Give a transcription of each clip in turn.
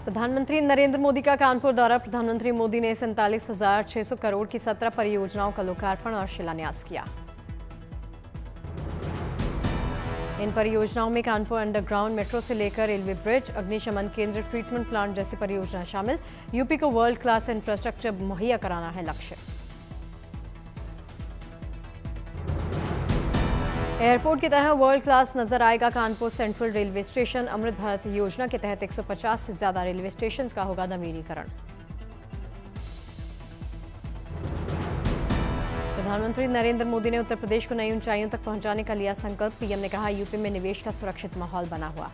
प्रधानमंत्री नरेंद्र मोदी का कानपुर दौरा। प्रधानमंत्री मोदी ने 47,600 करोड़ की 17 परियोजनाओं का लोकार्पण और शिलान्यास किया। इन परियोजनाओं में कानपुर अंडरग्राउंड मेट्रो से लेकर रेलवे ब्रिज, अग्निशमन केंद्र, ट्रीटमेंट प्लांट जैसी परियोजना शामिल। यूपी को वर्ल्ड क्लास इंफ्रास्ट्रक्चर मुहैया कराना है लक्ष्य। एयरपोर्ट की तरह वर्ल्ड क्लास नजर आएगा Kanpur central railway station. Amrit Bharat योजना के तहत 150 से ज्यादा रेलवे स्टेशन का होगा नवीनीकरण। प्रधानमंत्री नरेंद्र मोदी ने उत्तर प्रदेश को नई ऊंचाइयों तक पहुंचाने का लिया संकल्प। पीएम ने कहा, यूपी में निवेश का सुरक्षित माहौल बना हुआ।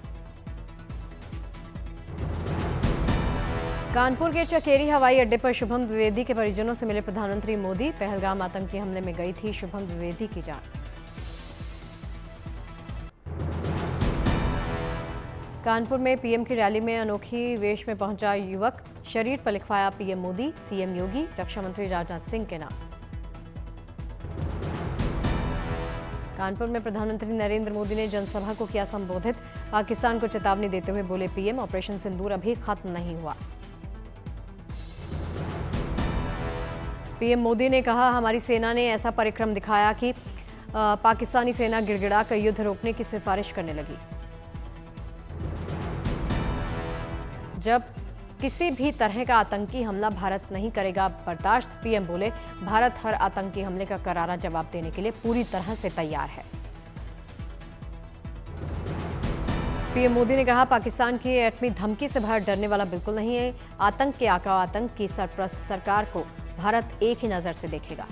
कानपुर के चकेरी हवाई अड्डे पर शुभम द्विवेदी के परिजनों से मिले प्रधानमंत्री मोदी। पहलगाम आतंकी हमले में गई थी शुभम द्विवेदी की जान। कानपुर में पीएम की रैली में अनोखी वेश में पहुंचा युवक। शरीर पर लिखवाया पीएम मोदी, सीएम योगी, रक्षा मंत्री राजनाथ सिंह के नाम। कानपुर में प्रधानमंत्री नरेंद्र मोदी ने जनसभा को किया संबोधित। पाकिस्तान को चेतावनी देते हुए बोले पीएम, ऑपरेशन सिंदूर अभी खत्म नहीं हुआ। पीएम मोदी ने कहा, हमारी सेना ने ऐसा पराक्रम दिखाया कि पाकिस्तानी सेना गिड़गिड़ा कर युद्ध रोकने की सिफारिश करने लगी। जब किसी भी तरह का आतंकी हमला भारत नहीं करेगा बर्दाश्त। पीएम बोले, भारत हर आतंकी हमले का करारा जवाब देने के लिए पूरी तरह से तैयार है। पीएम मोदी ने कहा, पाकिस्तान की एटमी धमकी से भारत डरने वाला बिल्कुल नहीं है। आतंक के आका आतंक की सरप्रस्त सरकार को भारत एक ही नजर से देखेगा।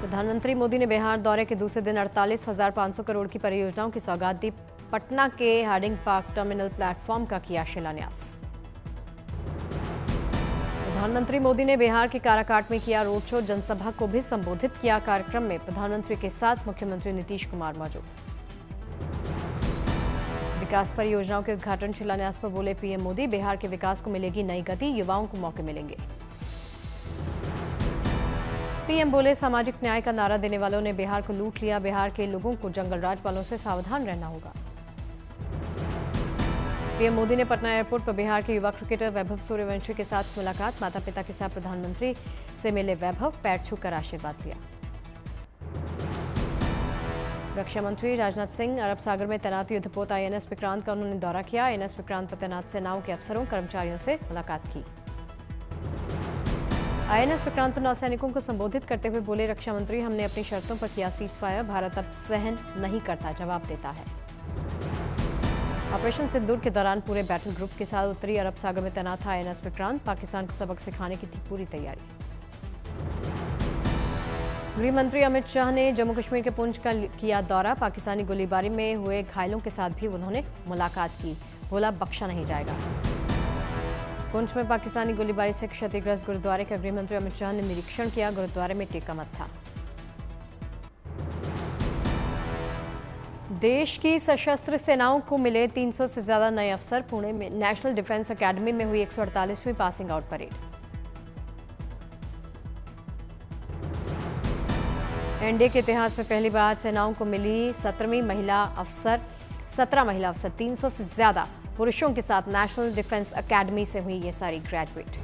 प्रधानमंत्री मोदी ने बिहार दौरे के दूसरे दिन 48,500 करोड़ की परियोजनाओं की सौगात दी। पटना के हार्डिंग पार्क टर्मिनल प्लेटफॉर्म का किया शिलान्यास। प्रधानमंत्री मोदी ने बिहार के काराकाट में किया रोड शो, जनसभा को भी संबोधित किया। कार्यक्रम में प्रधानमंत्री के साथ मुख्यमंत्री नीतीश कुमार मौजूद। विकास परियोजनाओं के उद्घाटन शिलान्यास पर बोले पीएम मोदी, बिहार के विकास को मिलेगी नई गति, युवाओं को मौके मिलेंगे। पीएम बोले, सामाजिक न्याय का नारा देने वालों ने बिहार को लूट लिया। बिहार के लोगों को जंगलराज वालों से सावधान रहना होगा। पीएम मोदी ने पटना एयरपोर्ट पर बिहार के युवा क्रिकेटर वैभव सूर्यवंशी के साथ मुलाकात। माता पिता के साथ प्रधानमंत्री से मिले वैभव, पैर छूकर आशीर्वाद लिया। रक्षा मंत्री राजनाथ सिंह अरब सागर में तैनात युद्धपोत आईएनएस विक्रांत का उन्होंने दौरा किया। आईएनएस विक्रांत पर तैनात सेनाओं के अफसरों, कर्मचारियों से मुलाकात की। आईएनएस विक्रांत पर नौसैनिकों को संबोधित करते हुए बोले रक्षा मंत्री, हमने अपनी शर्तों पर किया सीजफायर। भारत अब सहन नहीं करता, जवाब देता है। ऑपरेशन सिंदूर के दौरान पूरे बैटल ग्रुप के साथ उत्तरी अरब सागर में तैनात था आईएनएस विक्रांत। पाकिस्तान को सबक सिखाने की थी पूरी तैयारी। गृह मंत्री अमित शाह ने जम्मू कश्मीर के पुंछ का किया दौरा। पाकिस्तानी गोलीबारी में हुए घायलों के साथ भी उन्होंने मुलाकात की। बोला, बख्शा नहीं जाएगा। पुंछ में पाकिस्तानी गोलीबारी से क्षतिग्रस्त गुरुद्वारे का गृह मंत्री अमित शाह ने निरीक्षण किया। गुरुद्वारे में टेका मत था। देश की सशस्त्र सेनाओं को मिले 300 से ज्यादा नए अफसर। पुणे में नेशनल डिफेंस अकेडमी में हुई 148वीं पासिंग आउट परेड। एनडीए के इतिहास में पहली बार सेनाओं को मिली 17 महिला अफसर। 300 से ज्यादा पुरुषों के साथ नेशनल डिफेंस अकेडमी से हुई ये सारी ग्रेजुएट।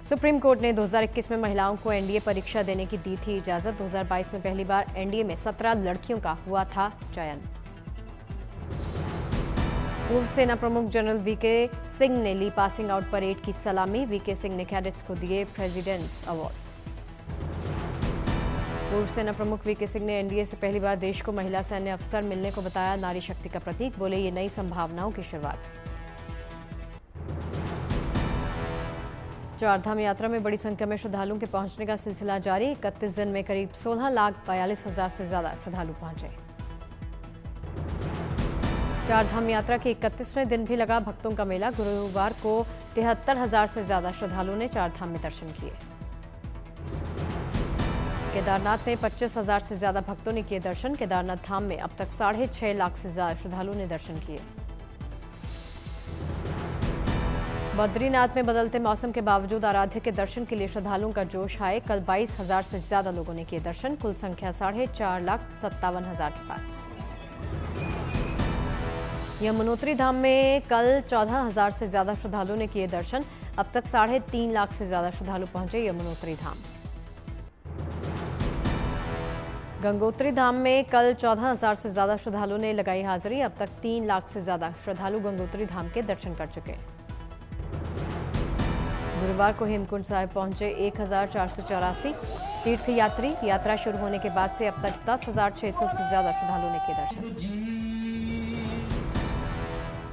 सुप्रीम कोर्ट ने 2021 में महिलाओं को एनडीए परीक्षा देने की दी थी इजाजत। 2022 में पहली बार एनडीए में 17 लड़कियों का हुआ था चयन। पूर्व सेना प्रमुख जनरल वीके सिंह ने ली पासिंग आउट परेड की सलामी। वीके सिंह ने कैडेट्स को दिए प्रेसिडेंट्स अवार्ड। पूर्व सेना प्रमुख वीके सिंह ने एनडीए से पहली बार देश को महिला सैन्य अफसर मिलने को बताया नारी शक्ति का प्रतीक। बोले, ये नई संभावनाओं की शुरुआत। चारधाम यात्रा में बड़ी संख्या में श्रद्धालुओं के पहुंचने का सिलसिला जारी। 31 दिन में करीब 16,42,000 से ज्यादा श्रद्धालु पहुंचे। चारधाम यात्रा के 31वें दिन भी लगा भक्तों का मेला। गुरुवार को 73,000 से ज्यादा श्रद्धालुओं ने चारधाम में दर्शन किए। केदारनाथ में 25,000 से ज्यादा भक्तों ने किए दर्शन। केदारनाथ धाम में अब तक 6.5 लाख से ज्यादा श्रद्धालुओं ने दर्शन किए। बद्रीनाथ में बदलते मौसम के बावजूद आराध्य के दर्शन के लिए श्रद्धालुओं का जोश है। कल 22,000 से ज्यादा लोगों ने किए दर्शन। कुल संख्या 4,57,000 के पार। यमुनोत्री धाम में कल 14,000 से ज्यादा श्रद्धालुओं ने किए दर्शन। अब तक 3.5 लाख से ज्यादा श्रद्धालु पहुंचे यमुनोत्री धाम। गंगोत्री धाम में कल 14,000 से ज्यादा श्रद्धालुओं ने लगाई हाजिरी। अब तक 3 लाख से ज्यादा श्रद्धालु गंगोत्री धाम के दर्शन कर चुके। गुरुवार को हेमकुंड साहिब पहुंचे 1,484 तीर्थयात्री। यात्रा शुरू होने के बाद से अब तक 10,600 से ज्यादा श्रद्धालुओं ने किए दर्शन।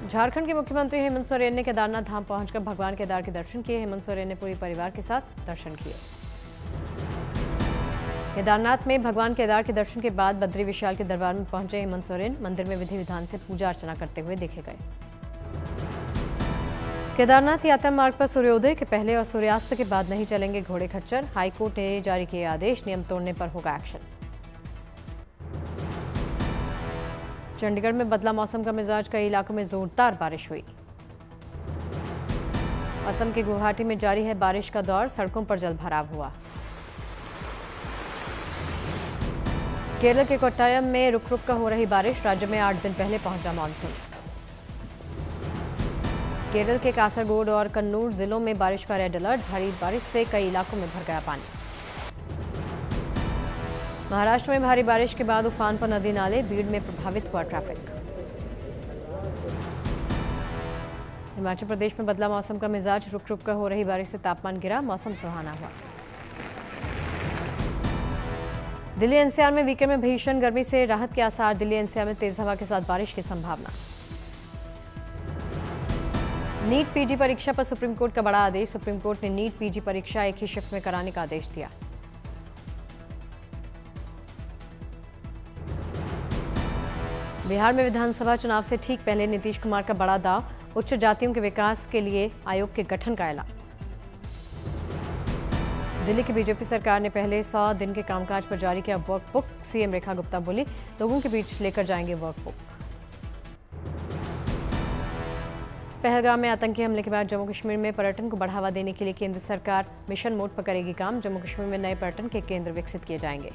झारखंड के मुख्यमंत्री हेमंत सोरेन ने केदारनाथ धाम पहुंचकर भगवान केदार के दर्शन किए। हेमंत सोरेन ने पूरे परिवार के साथ दर्शन किए। केदारनाथ में भगवान केदार के दर्शन के बाद बद्री विशाल के दरबार में पहुंचे हेमंत सोरेन। मंदिर में विधि विधान से पूजा अर्चना करते हुए देखे गए। केदारनाथ यात्रा मार्ग पर सूर्योदय के पहले और सूर्यास्त के बाद नहीं चलेंगे घोड़े खच्चर। हाईकोर्ट ने जारी किए आदेश, नियम तोड़ने पर होगा एक्शन। चंडीगढ़ में बदला मौसम का मिजाज, कई इलाकों में जोरदार बारिश हुई। असम के गुवाहाटी में जारी है बारिश का दौर, सड़कों पर जलभराव हुआ। केरल के कोट्टायम में रुक रुक कर हो रही बारिश, राज्य में 8 दिन पहले पहुंचा मानसून। केरल के कासरगोड और कन्नूर जिलों में बारिश का रेड अलर्ट, भारी बारिश से कई इलाकों में भर गया पानी। महाराष्ट्र में भारी बारिश के बाद उफान पर नदी नाले, भीड़ में प्रभावित हुआ ट्रैफिक। हिमाचल प्रदेश में बदला मौसम का मिजाज, रुक रुक कर हो रही बारिश से तापमान गिरा, मौसम सुहाना हुआ। दिल्ली एनसीआर में वीकेंड में भीषण गर्मी से राहत के आसार, दिल्ली एनसीआर में तेज हवा के साथ बारिश की संभावना। नीट पीजी परीक्षा पर सुप्रीम कोर्ट का बड़ा आदेश, सुप्रीम कोर्ट ने नीट पीजी परीक्षा एक ही शिफ्ट में कराने का आदेश दिया। बिहार में विधानसभा चुनाव से ठीक पहले नीतीश कुमार का बड़ा दाव, उच्च जातियों के विकास के लिए आयोग के गठन का ऐलान। दिल्ली की बीजेपी सरकार ने पहले 100 दिन के कामकाज पर जारी किया वर्कबुक, सीएम रेखा गुप्ता बोली, लोगों के बीच लेकर जाएंगे वर्कबुक। पहलगाम में आतंकी हमले के बाद जम्मू कश्मीर में पर्यटन को बढ़ावा देने के लिए केंद्र सरकार मिशन मोड पर करेगी काम, जम्मू कश्मीर में नए पर्यटन के केंद्र विकसित किए जाएंगे।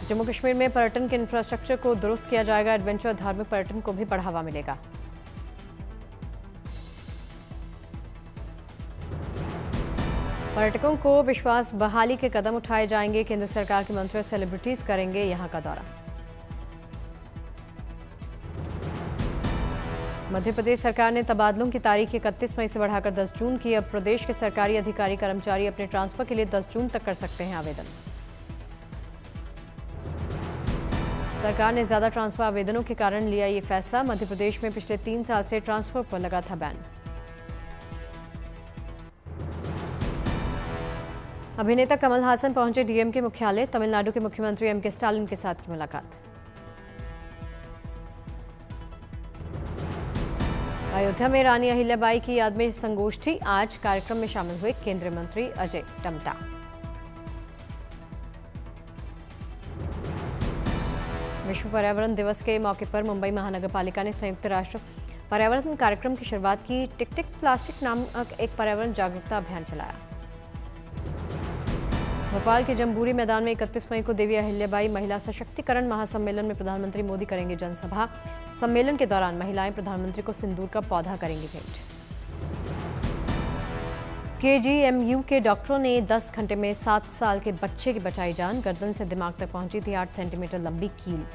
जम्मू कश्मीर में पर्यटन के इंफ्रास्ट्रक्चर को दुरुस्त किया जाएगा, एडवेंचर धार्मिक पर्यटन को भी बढ़ावा मिलेगा। पर्यटकों को विश्वास बहाली के कदम उठाए जाएंगे, केंद्र सरकार के मंत्री सेलिब्रिटीज करेंगे यहां का दौरा। मध्य प्रदेश सरकार ने तबादलों की तारीख 31 मई से बढ़ाकर 10 जून की। अब प्रदेश के सरकारी अधिकारी कर्मचारी अपने ट्रांसफर के लिए 10 जून तक कर सकते हैं आवेदन। सरकार ने ज्यादा ट्रांसफर आवेदनों के कारण लिया ये फैसला। मध्य प्रदेश में पिछले 3 साल से ट्रांसफर पर लगा था बैन। अभिनेता कमल हासन पहुंचे डीएमके मुख्यालय, तमिलनाडु के मुख्यमंत्री एमके स्टालिन के साथ की मुलाकात। अयोध्या में रानी अहिल्याबाई की याद में संगोष्ठी, आज कार्यक्रम में शामिल हुए केंद्रीय मंत्री अजय टम्टा। विश्व पर्यावरण दिवस के मौके पर मुंबई महानगर पालिका ने संयुक्त राष्ट्र पर्यावरण कार्यक्रम की शुरुआत की। टिक टिक प्लास्टिक नामक एक पर्यावरण जागरूकता अभियान चलाया। भोपाल के जम्बूरी मैदान में 31 मई को देवी अहिल्याबाई महिला सशक्तिकरण महासम्मेलन में प्रधानमंत्री मोदी करेंगे जनसभा। सम्मेलन के दौरान महिलाएं प्रधानमंत्री को सिंदूर का पौधा करेंगी भेंट। केजीएमयू के डॉक्टरों ने 10 घंटे में 7 साल के बच्चे की बचाई जान, गर्दन से दिमाग तक पहुंची थी 8 सेंटीमीटर लंबी कील।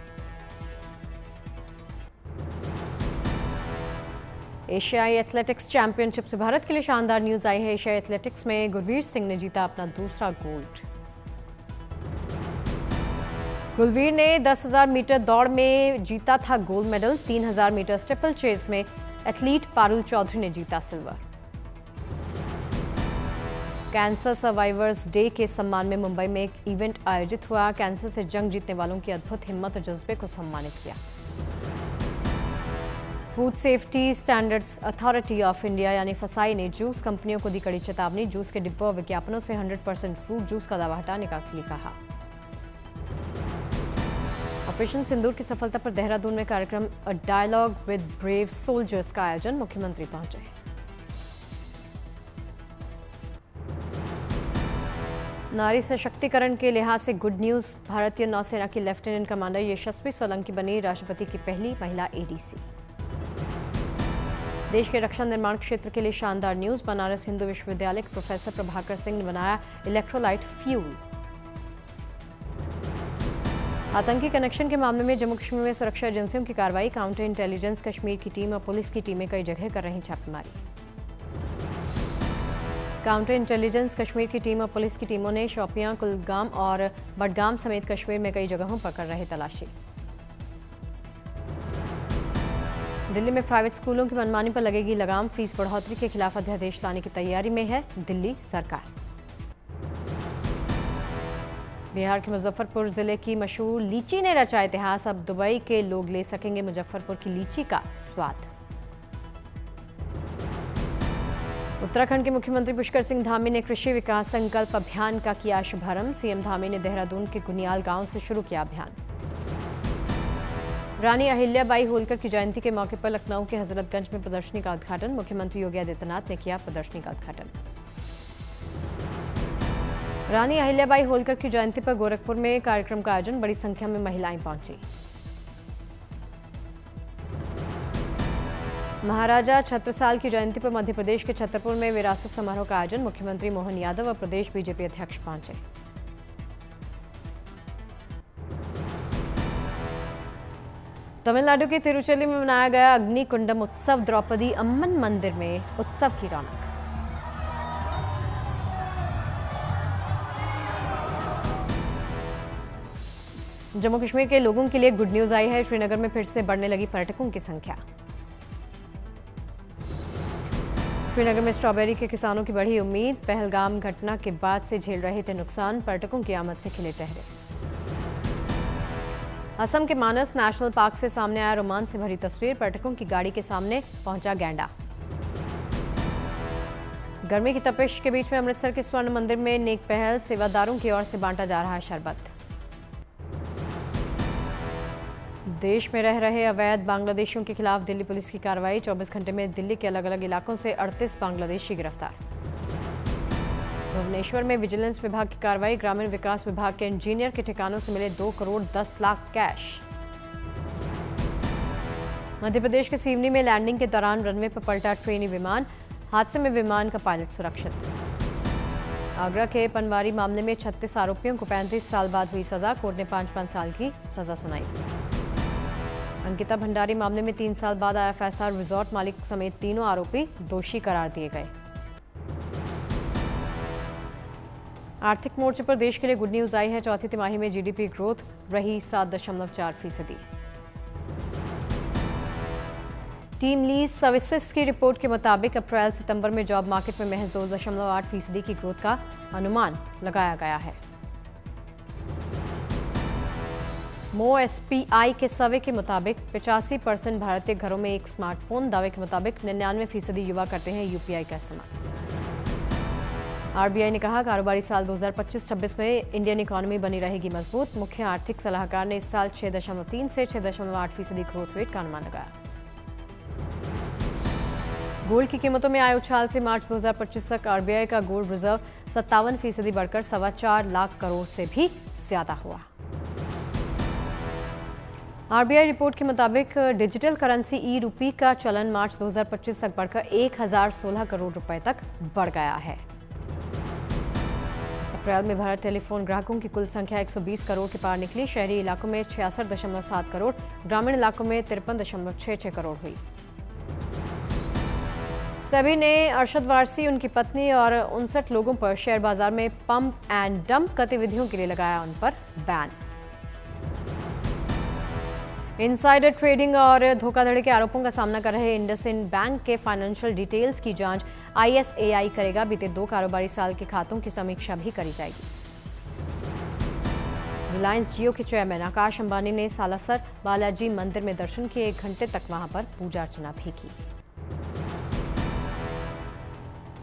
एशियाई एथलेटिक्स चैंपियनशिप से भारत के लिए शानदार न्यूज आई है। एशियाई एथलेटिक्स में गुरवीर सिंह ने जीता अपना दूसरा गोल्ड। गुरवीर ने 10,000 मीटर दौड़ में जीता था gold medal. 3,000 metre steeplechase में एथलीट पारुल चौधरी ने जीता सिल्वर। कैंसर सर्वाइवर्स डे के सम्मान में मुंबई में एक इवेंट आयोजित हुआ। कैंसर से जंग जीतने वालों की अद्भुत हिम्मत और जज्बे को सम्मानित किया। Food safety standards authority of India यानी फसाई ने जूस कंपनियों को दी कड़ी चेतावनी। जूस के डिब्बों और विज्ञापनों से 100% फ्रूट जूस का दावा हटाने का लिए कहा। ऑपरेशन सिंदूर की सफलता पर देहरादून में कार्यक्रम a dialogue with brave soldiers का आयोजन, मुख्यमंत्री पहुंचे। नारी सशक्तिकरण के लिहाज से गुड न्यूज। भारतीय नौसेना की लेफ्टिनेंट कमांडर यशस्वी सोलंकी बनी राष्ट्रपति की पहली महिला एडीसी। देश के रक्षा निर्माण क्षेत्र के लिए शानदार न्यूज। बनारस हिंदू विश्वविद्यालय के प्रोफेसर प्रभाकर सिंह ने बनाया इलेक्ट्रोलाइट फ्यूल। आतंकी कनेक्शन के मामले में जम्मू कश्मीर में सुरक्षा एजेंसियों की कार्रवाई। काउंटर इंटेलिजेंस कश्मीर की टीम और पुलिस की टीमें कई जगह कर रही छापेमारी। काउंटर इंटेलिजेंस कश्मीर की टीम और पुलिस की टीमों ने शोपियां, कुलगाम और बडगाम समेत कश्मीर में कई जगहों पर कर रहे तलाशी। दिल्ली में प्राइवेट स्कूलों की मनमानी पर लगेगी लगाम। फीस बढ़ोतरी के खिलाफ अध्यादेश लाने की तैयारी में है दिल्ली सरकार। बिहार के मुजफ्फरपुर जिले की मशहूर लीची ने रचा इतिहास। अब दुबई के लोग ले सकेंगे मुजफ्फरपुर की लीची का स्वाद। उत्तराखंड के मुख्यमंत्री पुष्कर सिंह धामी ने कृषि विकास संकल्प अभियान का किया शुभारंभ। सीएम धामी ने देहरादून के गुनियाल गांव से शुरू किया अभियान। रानी अहिल्याबाई होलकर की जयंती के मौके पर लखनऊ के हजरतगंज में प्रदर्शनी का उद्घाटन। मुख्यमंत्री योगी आदित्यनाथ ने किया प्रदर्शनी का उद्घाटन। रानी अहिल्याबाई होलकर की जयंती पर गोरखपुर में कार्यक्रम का आयोजन। बड़ी संख्या में महिलाएं पहुंची। महाराजा छत्रसाल की जयंती पर मध्य प्रदेश के छतरपुर में विरासत समारोह का आयोजन। मुख्यमंत्री मोहन यादव और प्रदेश बीजेपी अध्यक्ष पहुंचे। तमिलनाडु के तिरुचली में मनाया गया अग्निकुंडम उत्सव। द्रौपदी अम्मन मंदिर में उत्सव की रौनक। जम्मू कश्मीर के लोगों के लिए गुड न्यूज आई है। श्रीनगर में फिर से बढ़ने लगी पर्यटकों की संख्या। श्रीनगर में स्ट्रॉबेरी के किसानों की बढ़ी उम्मीद। पहलगाम घटना के बाद से झेल रहे थे नुकसान। पर्यटकों की आमद से खिले चेहरे। असम के मानस नेशनल पार्क से सामने आया रोमांच से भरी तस्वीर। पर्यटकों की गाड़ी के सामने पहुंचा गैंडा। गर्मी की तपिश के बीच में अमृतसर के स्वर्ण मंदिर में नेक पहल। सेवादारों की ओर से बांटा जा रहा है शरबत। देश में रह रहे अवैध बांग्लादेशियों के खिलाफ दिल्ली पुलिस की कार्रवाई। 24 घंटे में दिल्ली के अलग अलग इलाकों से 38 बांग्लादेशी गिरफ्तार। भुवनेश्वर में विजिलेंस विभाग की कार्रवाई। ग्रामीण विकास विभाग के इंजीनियर के ठिकानों से मिले 2 करोड़ 10 लाख कैश। मध्य प्रदेश के सिवनी में लैंडिंग के दौरान रनवे पर पलटा ट्रेनी विमान। हादसे में विमान का पायलट सुरक्षित। आगरा के पनवारी मामले में 36 आरोपियों को 35 साल बाद हुई सजा। कोर्ट ने 5-5 साल की सजा सुनाई। अंकिता भंडारी मामले में 3 साल बाद आया फैसला। रिजॉर्ट मालिक समेत तीनों आरोपी दोषी करार दिए गए। आर्थिक मोर्चे पर देश के लिए गुड न्यूज आई है। चौथी तिमाही में जीडीपी ग्रोथ रही 7.4%। टीम लीज सर्विसेज की रिपोर्ट के मुताबिक अप्रैल सितंबर में जॉब मार्केट में महज 2.8% की ग्रोथ का अनुमान लगाया गया है। MoSPI के सर्वे के मुताबिक 85% भारतीय घरों में एक स्मार्टफोन। दावे के मुताबिक 99% युवा करते हैं यूपीआई का इस्तेमाल। आरबीआई ने कहा कारोबारी साल 2025-26 में इंडियन इकोनॉमी बनी रहेगी मजबूत। मुख्य आर्थिक सलाहकार ने इस साल 6.3 से 6.8% ग्रोथ रेट का अनुमान लगाया। गोल्ड की कीमतों में आए उछाल से मार्च 2025 तक आरबीआई का गोल्ड रिजर्व 57% बढ़कर 4.25 लाख करोड़ से भी ज्यादा हुआ। आरबीआई रिपोर्ट के मुताबिक डिजिटल करेंसी ई-रूपी का चलन मार्च 2025 तक बढ़कर 1016 करोड़ रुपए तक बढ़ गया है। अप्रैल में भारत टेलीफोन ग्राहकों की कुल संख्या 120 करोड़ के पार निकली। शहरी इलाकों में 66.7 करोड़, ग्रामीण इलाकों में 53.66 करोड़ हुई। सेबी ने अरशद वारसी, उनकी पत्नी और 59 लोगों पर शेयर बाजार में पंप एंड डंप गतिविधियों के लिए लगाया उन पर बैन। इनसाइडर ट्रेडिंग और धोखाधड़ी के आरोपों का सामना कर रहे इंडसइंड बैंक के फाइनेंशियल डिटेल्स की जांच आईएसएआई करेगा। बीते 2 कारोबारी साल के खातों की समीक्षा भी करी जाएगी। रिलायंस जियो के चेयरमैन आकाश अंबानी ने सालासर बालाजी मंदिर में दर्शन किए। 1 घंटे तक वहां पर पूजा अर्चना भी की।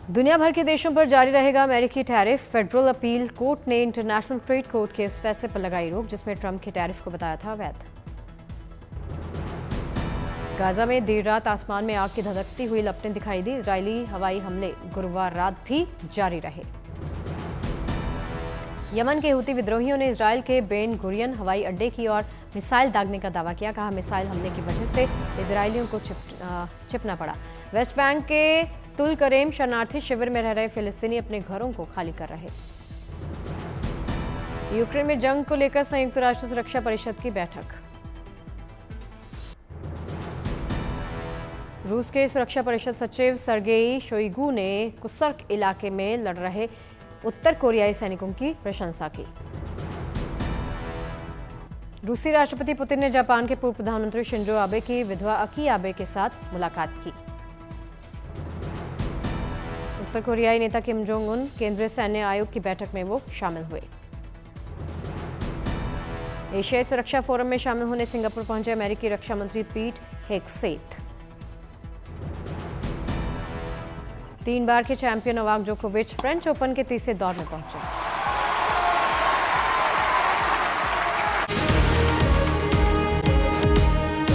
दुनिया भर के देशों पर जारी रहेगा अमेरिकी टैरिफ। फेडरल अपील कोर्ट ने इंटरनेशनल ट्रेड कोर्ट के इस फैसले पर लगाई रोक, जिसमें ट्रंप के टैरिफ को बताया था अवैध। गाजा में देर रात आसमान में आग की धधकती हुई लपटें दिखाई दी। इजरायली हवाई हमले गुरुवार रात भी जारी रहे। यमन के हूती विद्रोहियों ने इजरायल के बेन गुरियन हवाई अड्डे की ओर मिसाइल दागने का दावा किया। कहा, मिसाइल हमले की वजह से इजरायलियों को छिपना पड़ा। वेस्ट बैंक के तुल करेम शरणार्थी शिविर में रह रहे फिलिस्तीनी अपने घरों को खाली कर रहे। यूक्रेन में जंग को लेकर संयुक्त राष्ट्र सुरक्षा परिषद की बैठक। रूस के सुरक्षा परिषद सचिव सर्गेई शोइगु ने कुर्स्क इलाके में लड़ रहे उत्तर कोरियाई सैनिकों की प्रशंसा की। रूसी राष्ट्रपति पुतिन ने जापान के पूर्व प्रधानमंत्री शिंजो आबे की विधवा अकी आबे के साथ मुलाकात की। उत्तर कोरियाई नेता किम जोंग उन केंद्रीय सैन्य आयोग की बैठक में वो शामिल हुए। एशियाई सुरक्षा फोरम में शामिल होने सिंगापुर पहुंचे अमेरिकी रक्षा मंत्री पीट हेग्सेथ। 3 बार के चैंपियन नोवाक जोकोविच फ्रेंच ओपन के तीसरे दौर में पहुंचे।